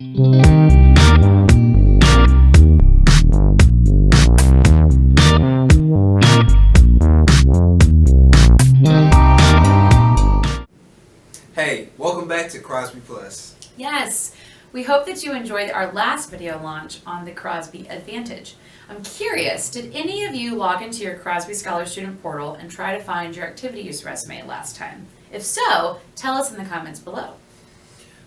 Hey, welcome back to CrosbyPlus. Yes, we hope that you enjoyed our last video launch on the Crosby Advantage. I'm curious, did any of you log into your Crosby Scholar Student Portal and try to find your activity use resume last time? If so, tell us in the comments below.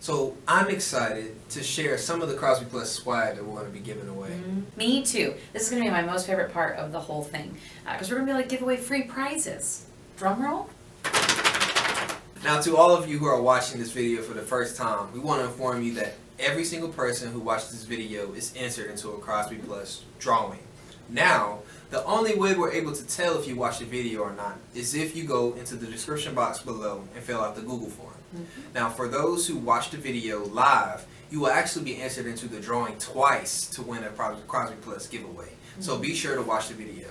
So I'm excited to share some of the CrosbyPlus swag that we're going to be giving away. Me too. This is going to be my most favorite part of the whole thing because we're going to be able to give away free prizes. Drum roll. Now, to all of you who are watching this video for the first time, we want to inform you that every single person who watches this video is entered into a CrosbyPlus drawing. Now, the only way we're able to tell if you watched the video or not is if you go into the description box below and fill out the Google form. Now, for those who watch the video live, you will actually be entered into the drawing twice to win a CrosbyPlus giveaway. So be sure to watch the video.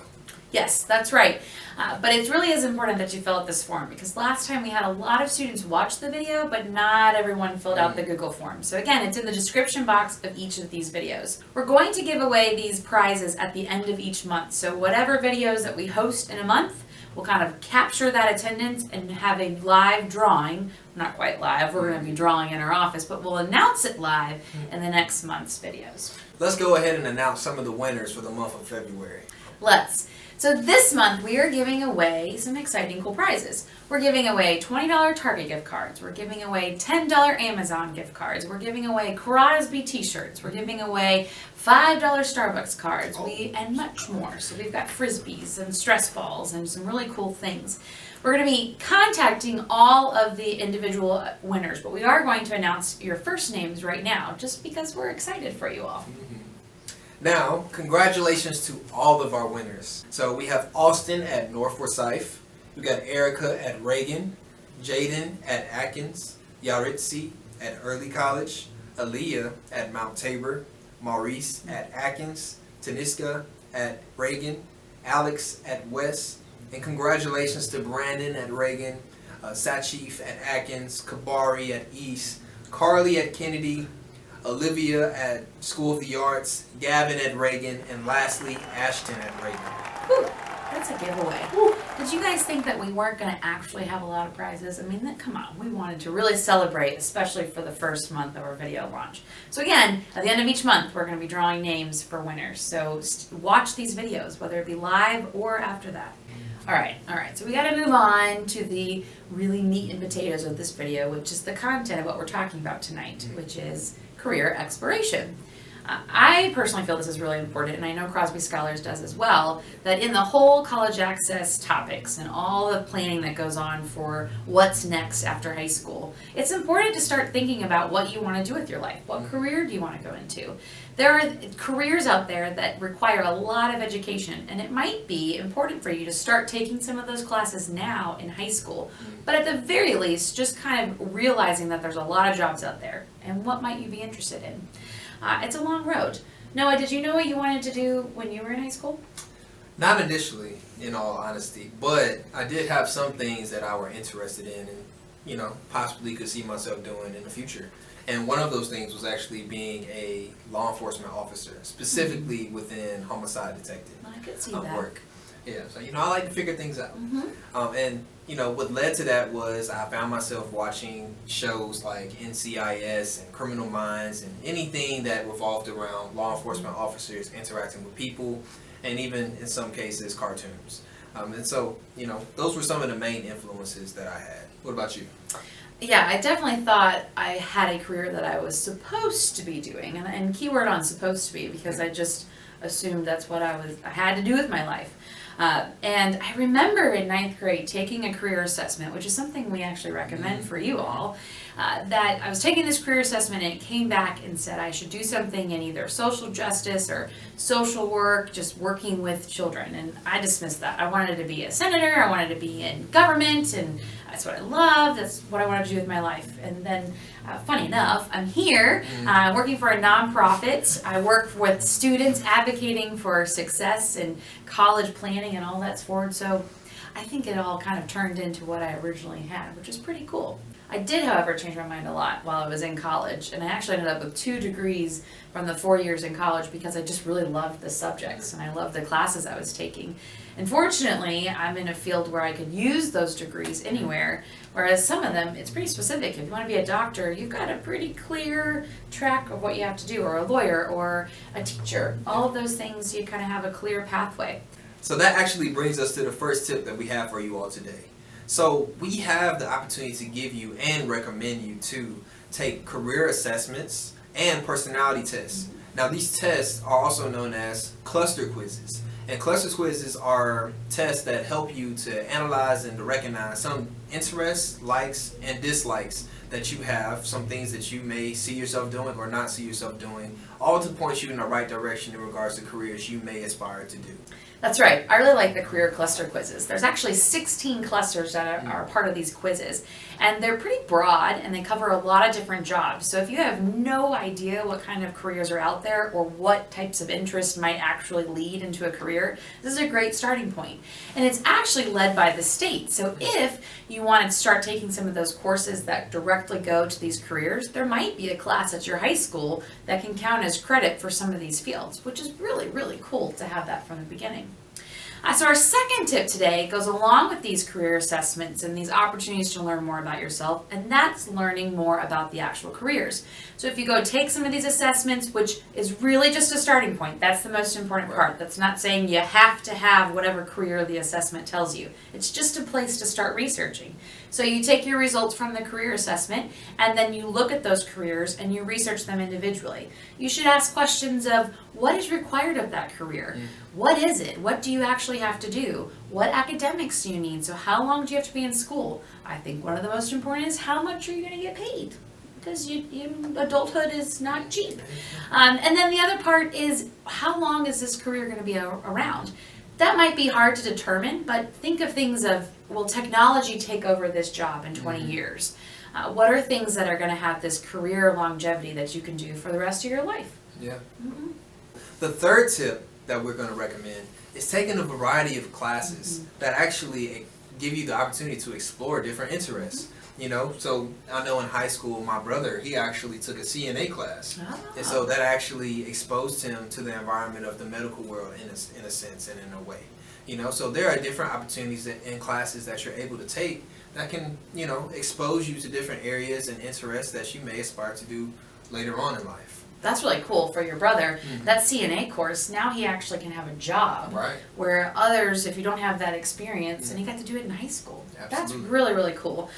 Yes, that's right. But it really is important that you fill out this form because last time we had a lot of students watch the video, but not everyone filled out the Google form. So again, it's in the description box of each of these videos. We're going to give away these prizes at the end of each month. So whatever videos that we host in a month, we'll kind of capture that attendance and have a live drawing. Not quite live, we're going to be drawing in our office, but we'll announce it live in the next month's videos. Let's go ahead and announce some of the winners for the month of February. Let's. So this month we are giving away some exciting cool prizes. We're giving away $20 Target gift cards. We're giving away $10 Amazon gift cards. We're giving away Crosby t-shirts. We're giving away $5 Starbucks cards. And much more. So we've got frisbees and stress balls and some really cool things. We're going to be contacting all of the individual winners, but we are going to announce your first names right now just because we're excited for you all. Now, congratulations to all of our winners. So we have Austin at North Forsyth, we got Erica at Reagan, Jaden at Atkins, Yaritzi at Early College, Aaliyah at Mount Tabor, Maurice at Atkins, Taniska at Reagan, Alex at West, and congratulations to Brandon at Reagan, Sachif at Atkins, Kabari at East, Carly at Kennedy, Olivia at School of the Arts, Gavin at Reagan, and lastly, Ashton at Reagan. Whew, that's a giveaway. Whew. Did you guys think that we weren't going to actually have a lot of prizes? I mean, come on. We wanted to really celebrate, especially for the first month of our video launch. So again, at the end of each month, we're going to be drawing names for winners. So watch these videos, whether it be live or after that. All right. So we got to move on to the really meat and potatoes of this video, which is the content of what we're talking about tonight, which is career exploration. I personally feel this is really important, and I know Crosby Scholars does as well, that in the whole college access topics and all the planning that goes on for what's next after high school, it's important to start thinking about what you want to do with your life. What career do you want to go into? There are careers out there that require a lot of education, and it might be important for you to start taking some of those classes now in high school, but at the very least, just kind of realizing that there's a lot of jobs out there, and what might you be interested in? It's a long road. Noah, did you know what you wanted to do when you were in high school? Not initially, in all honesty, but I did have some things that I were interested in and, possibly could see myself doing in the future. And one of those things was actually being a law enforcement officer, specifically within homicide detective I could see that. work. Yeah, so, I like to figure things out. And what led to that was I found myself watching shows like NCIS and Criminal Minds and anything that revolved around law enforcement officers interacting with people, and even in some cases cartoons. And so, those were some of the main influences that I had. What about you? Yeah, I definitely thought I had a career that I was supposed to be doing, and keyword on supposed to be, because I just assumed that's what I had to do with my life. And I remember in 9th grade taking a career assessment, which is something we actually recommend for you all, that I was taking this career assessment and it came back and said I should do something in either social justice or social work, just working with children. And I dismissed that. I wanted to be a senator, I wanted to be in government, and that's what I love, that's what I wanted to do with my life. And then, funny enough, I'm here working for a nonprofit. I work with students advocating for success in college planning and all that's forward. So I think it all kind of turned into what I originally had, which is pretty cool. I did, however, change my mind a lot while I was in college, and I actually ended up with 2 degrees from the 4 years in college because I just really loved the subjects and I loved the classes I was taking. And fortunately, I'm in a field where I could use those degrees anywhere, whereas some of them, it's pretty specific. If you want to be a doctor, you've got a pretty clear track of what you have to do, or a lawyer, or a teacher. All of those things, you kind of have a clear pathway. So that actually brings us to the first tip that we have for you all today. So we have the opportunity to give you and recommend you to take career assessments and personality tests. Now these tests are also known as cluster quizzes. And cluster quizzes are tests that help you to analyze and to recognize some interests, likes, and dislikes that you have, some things that you may see yourself doing or not see yourself doing, all to point you in the right direction in regards to careers you may aspire to do. That's right. I really like the career cluster quizzes. There's actually 16 clusters that are part of these quizzes, and they're pretty broad and they cover a lot of different jobs. So if you have no idea what kind of careers are out there or what types of interests might actually lead into a career, this is a great starting point. And it's actually led by the state. So if you want to start taking some of those courses that directly go to these careers, there might be a class at your high school that can count as credit for some of these fields, which is really, really cool to have that from the beginning. So our second tip today goes along with these career assessments and these opportunities to learn more about yourself, and that's learning more about the actual careers. So if you go take some of these assessments, which is really just a starting point, that's the most important part. That's not saying you have to have whatever career the assessment tells you. It's just a place to start researching. So you take your results from the career assessment and then you look at those careers and you research them individually. You should ask questions of what is required of that career? What is it? What do you actually have to do? What academics do you need? So how long do you have to be in school? I think one of the most important is how much are you going to get paid? Because adulthood is not cheap. And then the other part is how long is this career going to be around? That might be hard to determine, but think of things of, will technology take over this job in 20 years? What are things that are going to have this career longevity that you can do for the rest of your life? Yeah. The third tip that we're going to recommend is taking a variety of classes that actually give you the opportunity to explore different interests. You know, so I know in high school, my brother, he actually took a CNA class. And so that actually exposed him to the environment of the medical world in a sense and in a way. You know, so there are different opportunities in classes that you're able to take that can, you know, expose you to different areas and interests that you may aspire to do later on in life. That's really cool for your brother. That CNA course, now he actually can have a job. Right. Where others, if you don't have that experience, and he got to do it in high school. Absolutely. That's really, really cool.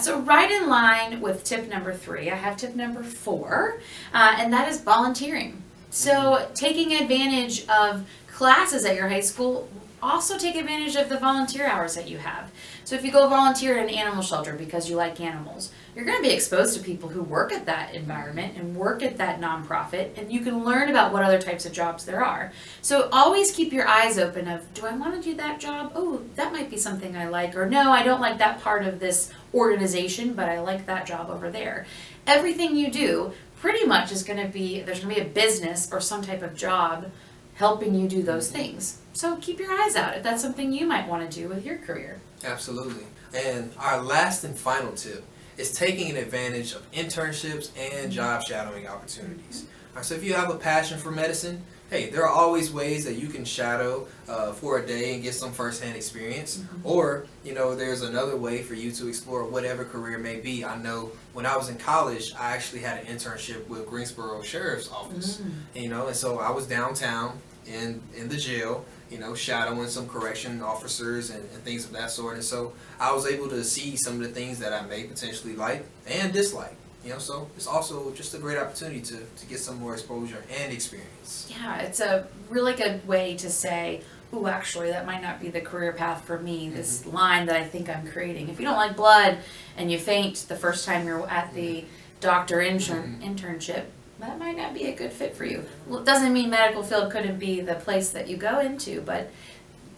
So right in line with tip number 3, I have tip number 4, and that is volunteering. So taking advantage of classes at your high school, also take advantage of the volunteer hours that you have. So if you go volunteer at an animal shelter because you like animals, you're going to be exposed to people who work at that environment and work at that nonprofit, and you can learn about what other types of jobs there are. So always keep your eyes open of, do I want to do that job? Oh, that might be something I like, or no, I don't like that part of this organization, but I like that job over there. Everything you do pretty much is going to be, there's going to be a business or some type of job helping you do those things. So keep your eyes out if that's something you might want to do with your career. Absolutely. And our last and final tip is taking advantage of internships and job shadowing opportunities. So if you have a passion for medicine, hey, there are always ways that you can shadow for a day and get some firsthand experience. Or, you know, there's another way for you to explore whatever career may be. I know when I was in college, I actually had an internship with Greensboro Sheriff's Office. You know, and so I was downtown in the jail, you know, shadowing some correction officers and things of that sort. And so I was able to see some of the things that I may potentially like and dislike. You know, so it's also just a great opportunity to get some more exposure and experience. Yeah, it's a really good way to say, ooh, actually, that might not be the career path for me, this line that I think I'm creating. If you don't like blood and you faint the first time you're at the doctor internship, that might not be a good fit for you. Well, it doesn't mean medical field couldn't be the place that you go into, but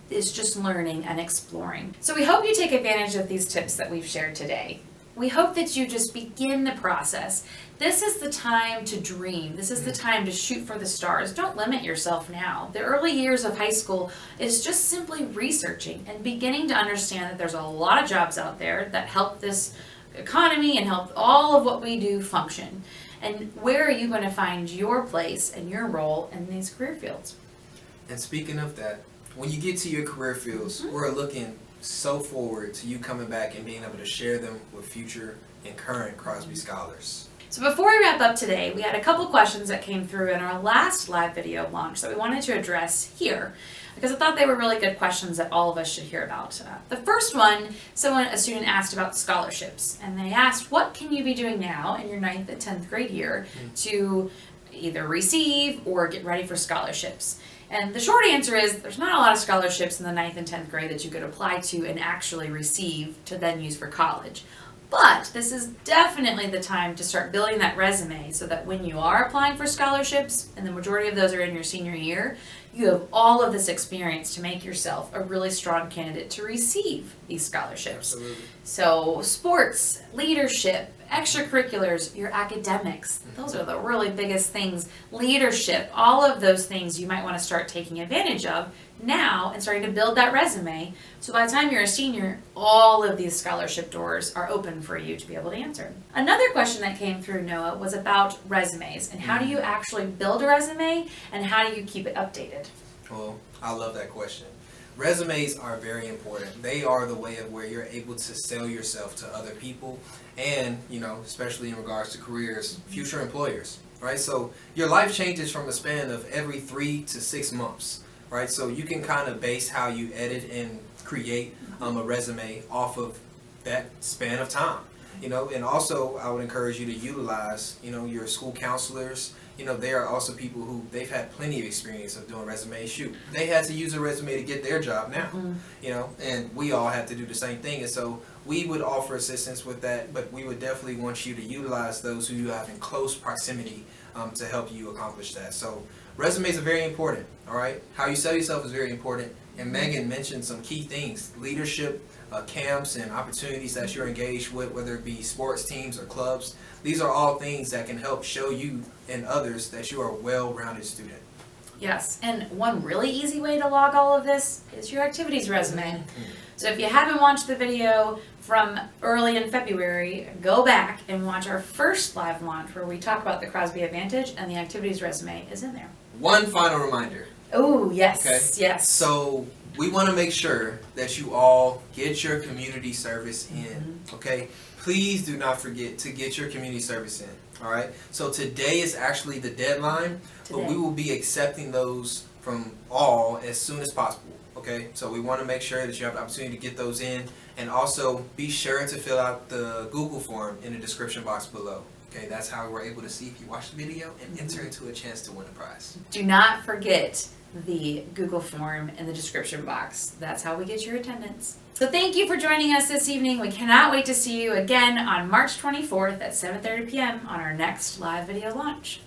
it's just learning and exploring. So we hope you take advantage of these tips that we've shared today. We hope that you just begin the process. This is the time to dream. This is the time to shoot for the stars. Don't limit yourself now. The early years of high school is just simply researching and beginning to understand that there's a lot of jobs out there that help this economy and help all of what we do function. And where are you going to find your place and your role in these career fields? And speaking of that, when you get to your career fields, we're looking so forward to you coming back and being able to share them with future and current Crosby scholars. So before we wrap up today, we had a couple questions that came through in our last live video launch that we wanted to address here, because I thought they were really good questions that all of us should hear about. The first one, a student asked about scholarships, and they asked, what can you be doing now in your 9th and 10th grade year to either receive or get ready for scholarships? And the short answer is there's not a lot of scholarships in the 9th and 10th grade that you could apply to and actually receive to then use for college. But this is definitely the time to start building that resume so that when you are applying for scholarships, and the majority of those are in your senior year, you have all of this experience to make yourself a really strong candidate to receive these scholarships. Absolutely. So sports, leadership, extracurriculars, your academics, those are the really biggest things. Leadership, all of those things you might want to start taking advantage of now and starting to build that resume. So by the time you're a senior, all of these scholarship doors are open for you to be able to answer. Another question that came through, Noah, was about resumes and how do you actually build a resume and how do you keep it updated? Well, I love that question. Resumes are very important. They are the way of where you're able to sell yourself to other people and, especially in regards to careers, future employers, right? So your life changes from a span of every 3 to 6 months, right? So you can kind of base how you edit and create a resume off of that span of time, and also I would encourage you to utilize, your school counselors. They are also people who they've had plenty of experience of doing resumes. Shoot, they had to use a resume to get their job now, and we all have to do the same thing. And so we would offer assistance with that, but we would definitely want you to utilize those who you have in close proximity to help you accomplish that. So resumes are very important, all right? How you sell yourself is very important. And Megan mentioned some key things: leadership, camps and opportunities that you're engaged with, whether it be sports teams or clubs. These are all things that can help show you and others that you are a well-rounded student. Yes, and one really easy way to log all of this is your activities resume. So if you haven't watched the video from early in February, go back and watch our first live launch where we talk about the Crosby Advantage, and the activities resume is in there. One final reminder. Oh, yes, Okay. yes. So we want to make sure that you all get your community service in, okay? Please do not forget to get your community service in, all right? So today is actually the deadline, but we will be accepting those from all as soon as possible, okay? So we want to make sure that you have the opportunity to get those in, and also be sure to fill out the Google form in the description box below. Okay, that's how we're able to see if you watched the video and enter into a chance to win a prize. Do not forget the Google form in the description box. That's how we get your attendance. So thank you for joining us this evening. We cannot wait to see you again on March 24th at 7:30 p.m. on our next live video launch.